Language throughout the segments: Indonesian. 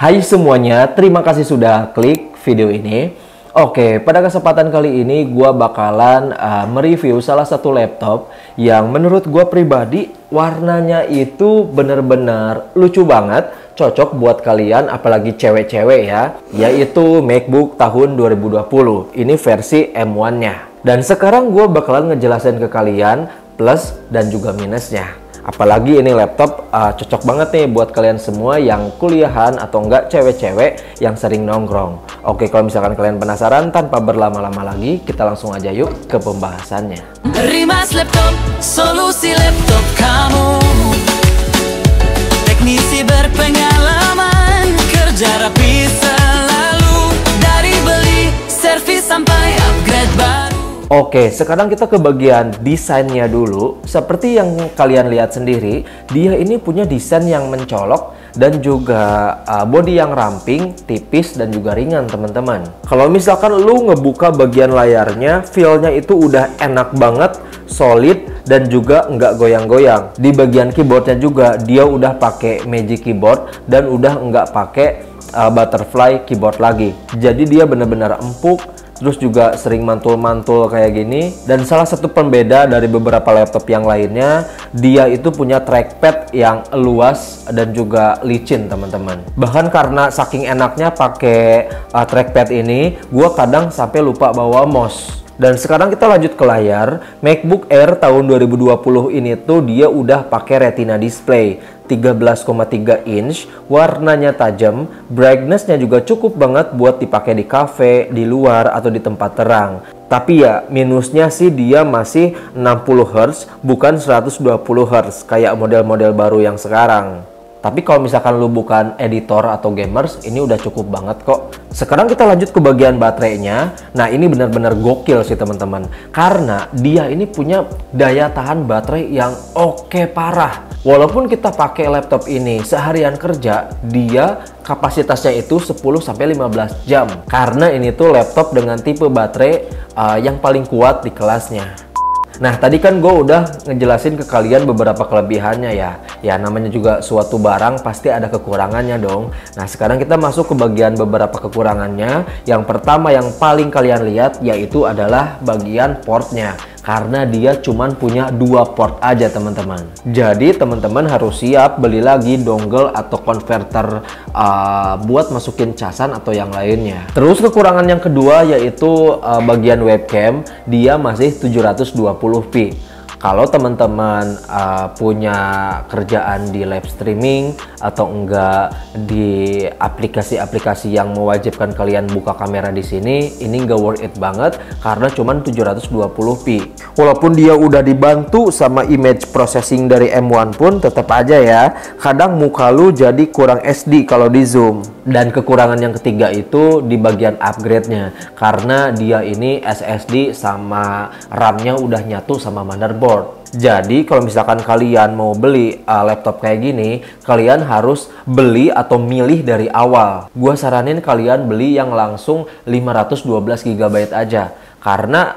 Hai semuanya, terima kasih sudah klik video ini. Oke, pada kesempatan kali ini gue bakalan mereview salah satu laptop yang menurut gue pribadi warnanya itu bener-bener lucu banget, cocok buat kalian apalagi cewek-cewek ya, yaitu MacBook tahun 2020. Ini versi M1-nya. Dan sekarang gue bakalan ngejelasin ke kalian plus dan juga minusnya. Apalagi ini laptop cocok banget nih buat kalian semua yang kuliahan atau enggak cewek-cewek yang sering nongkrong. Oke, kalau misalkan kalian penasaran, tanpa berlama-lama lagi, kita langsung aja yuk ke pembahasannya. Rimas Laptop, solusi laptop kamu. Teknisi berpengalaman, kerja rapi selalu. Dari beli, servis sampai upgrade baru. Oke, sekarang kita ke bagian desainnya dulu. Seperti yang kalian lihat sendiri, dia ini punya desain yang mencolok dan juga bodi yang ramping, tipis, dan juga ringan teman-teman. Kalau misalkan lu ngebuka bagian layarnya, feel-nya itu udah enak banget, solid, dan juga nggak goyang-goyang. Di bagian keyboardnya juga, dia udah pakai Magic Keyboard dan udah nggak pakai butterfly keyboard lagi. Jadi dia benar-benar empuk, terus juga sering mantul-mantul kayak gini. Dan salah satu pembeda dari beberapa laptop yang lainnya, dia itu punya trackpad yang luas dan juga licin teman-teman. Bahkan karena saking enaknya pakai trackpad ini, gua kadang sampai lupa bawa mouse. Dan sekarang kita lanjut ke layar. MacBook Air tahun 2020 ini tuh dia udah pakai Retina display 13,3 inch, warnanya tajam, brightness-nya juga cukup banget buat dipakai di cafe, di luar, atau di tempat terang. Tapi ya, minusnya sih dia masih 60 Hz, bukan 120 Hz, kayak model-model baru yang sekarang. Tapi kalau misalkan lu bukan editor atau gamers, ini udah cukup banget kok. Sekarang kita lanjut ke bagian baterainya. Nah, ini benar-benar gokil sih teman-teman. Karena dia ini punya daya tahan baterai yang oke parah. Walaupun kita pakai laptop ini seharian kerja, dia kapasitasnya itu 10-15 jam. Karena ini tuh laptop dengan tipe baterai yang paling kuat di kelasnya. Nah, tadi kan gue udah ngejelasin ke kalian beberapa kelebihannya ya. Ya, namanya juga suatu barang pasti ada kekurangannya dong. Nah, sekarang kita masuk ke bagian beberapa kekurangannya. Yang pertama yang paling kalian lihat yaitu adalah bagian portnya. Karena dia cuman punya 2 port aja teman-teman. Jadi teman-teman harus siap beli lagi dongle atau converter buat masukin casan atau yang lainnya. Terus kekurangan yang kedua yaitu bagian webcam, dia masih 720p. Kalau teman-teman punya kerjaan di live streaming atau enggak di aplikasi-aplikasi yang mewajibkan kalian buka kamera di sini, ini enggak worth it banget karena cuman 720p. Walaupun dia udah dibantu sama image processing dari M1 pun tetap aja ya, kadang muka lu jadi kurang SD kalau di zoom. Dan kekurangan yang ketiga itu di bagian upgrade-nya, karena dia ini SSD sama RAM-nya udah nyatu sama motherboard. Jadi kalau misalkan kalian mau beli laptop kayak gini, kalian harus beli atau milih dari awal. Gua saranin kalian beli yang langsung 512 GB aja. Karena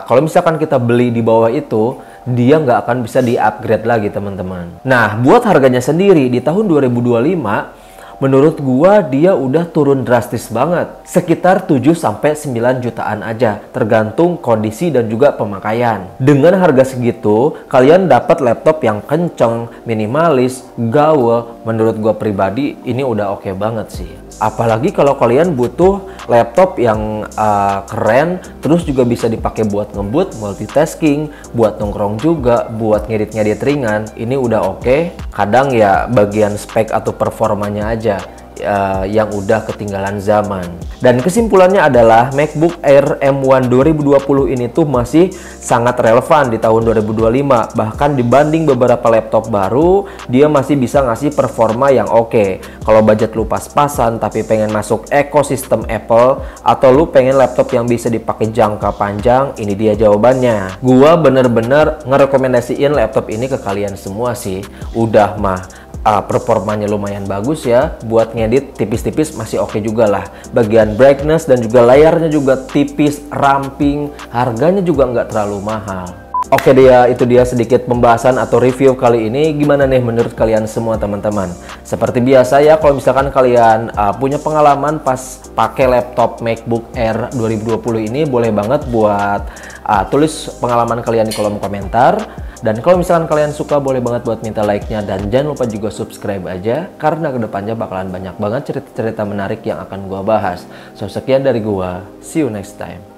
kalau misalkan kita beli di bawah itu, dia nggak akan bisa di-upgrade lagi teman-teman. Nah, buat harganya sendiri di tahun 2025, menurut gua dia udah turun drastis banget. Sekitar 7-9 jutaan aja, tergantung kondisi dan juga pemakaian. Dengan harga segitu, kalian dapat laptop yang kenceng, minimalis, gaul. Menurut gua pribadi, ini udah oke banget sih. Apalagi kalau kalian butuh laptop yang keren, terus juga bisa dipakai buat ngebut, multitasking, buat nongkrong juga, buat ngedit-ngedit ringan, ini udah oke. Kadang ya bagian spek atau performanya aja yang udah ketinggalan zaman. Dan kesimpulannya adalah MacBook Air M1 2020 ini tuh masih sangat relevan di tahun 2025. Bahkan dibanding beberapa laptop baru, dia masih bisa ngasih performa yang oke. Kalau budget lu pas-pasan tapi pengen masuk ekosistem Apple, atau lu pengen laptop yang bisa dipakai jangka panjang, ini dia jawabannya. Gua bener-bener ngerekomendasiin laptop ini ke kalian semua sih. Udah mah performanya lumayan bagus ya, buat ngedit tipis-tipis masih oke juga lah. Bagian brightness dan juga layarnya juga tipis, ramping, harganya juga nggak terlalu mahal. Oke dia, itu dia sedikit pembahasan atau review kali ini. Gimana nih menurut kalian semua teman-teman? Seperti biasa ya, kalau misalkan kalian punya pengalaman pas pakai laptop MacBook Air 2020 ini, boleh banget buat tulis pengalaman kalian di kolom komentar. Dan kalau misalkan kalian suka, boleh banget buat minta like-nya. Dan jangan lupa juga subscribe aja, karena kedepannya bakalan banyak banget cerita-cerita menarik yang akan gua bahas. So, sekian dari gua. See you next time.